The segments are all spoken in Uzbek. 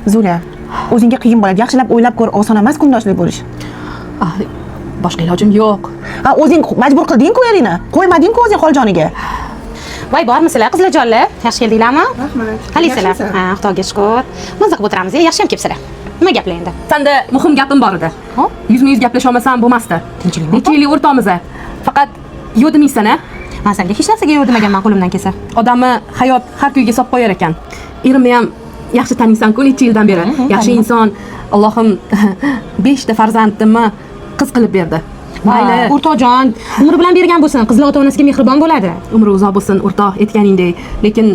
Zulia, o'zingga qiyin bo'ladi. Yaxshilab o'ylab ko'r, oson emas kundoshlik bo'lish. Boshqa ilojim yo'q. O'zing majbur qilding-ku eringni. Qo'ymading-ku o'zing qo'ljoниga. Voy, bormisizlar qizlarjonlar? Yaxshi keldinglarmi? Rahmat. Qalaysizlar? Xudoga shukr. Maza qilib o'tiramiz. Yaxshi ham kelibsizlar. Nima gaplar endi? Senda muhim gapim bor edi. Yuzma-yuz gaplasha olmasam bo'lmasdi. Tinchlikmi? Necha yillik o'rtoqmiz. Faqat yo'dimiysan-a? Men senga hech narsaga yo'rdimaganman qo'limdan kelsa. Odamni hayot har kuyga solib qo'yar ekan. Erimni ham yaxshi taniysan-ku necha yildan beri. Yaxshi inson. Allohim 5 ta farzandimni qiz qilib berdi. Mayli, o'rtoqjon, umri bilan bergan bo'lsin. Qizlar ota-onasiga mehribon bo'ladi. Umri uzoq bo'lsin, o'rtoq, aytganingdek. Lekin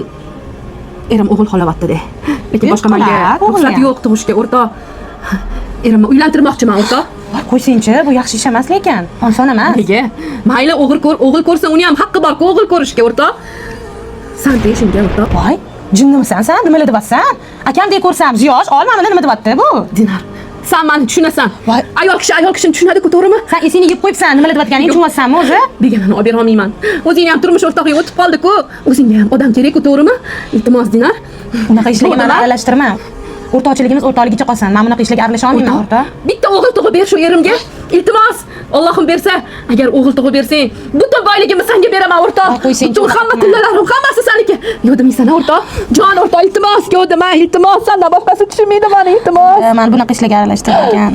erim o'g'il xolayapti-da. Lekin boshqa menga ruxsat yo'q tug'ishga, o'rtoq. Erimni uylantirmoqchiman, o'rtoq. Qo'ysin-chi, bu yaxshi ish emas lekin. Oson emas. Nega? Mayli, o'g'il ko'rsa, uni ham haqqi bor-ku o'g'il ko'rishga, o'rtoq. Sen deyishingga, o'rtoq. Voy, jinnimisan sen? Nima deyapsan? Akamdek ko'rsam, ziyosh, olmamini nima deyapti bu? Dinar, sen meni tushunasan. Voy. Ayol kishini tushunadi-ku, to'g'rimi? Sen esingni yeb qo'yibsan, nima deyotganingni tushunmaysanmi o'zi? Begonani olib bera olmayman. O'zing ham turmush o'rtog'ing o'tib qoldi-ku. O'zingga ham odam kerak-ku, to'g'rimi? Iltimos, Dinar. Unaqa ishlarga meni aralashtirma. O'rtoqchiligimiz o'rtoqligicha qolsin. Men bunaqa ishlarga aralasha olmayman, o'rtoq. Bitta o'g'il tug'ib ber shu erimga. Iltimos, Allohim bersa, agar o'g'il tug'ib bersang, butun boyligimni senga beraman, o'rtoq. Butun hamma pullalarim hammasi seniki. Yo'dimiysan, o'rtoq. Jon o'rtoq, iltimos, yo'dima, iltimos. Sendan boshqasi tushunmaydi meni, iltimos. Men bunaqa ishlarga aralashtirmagan.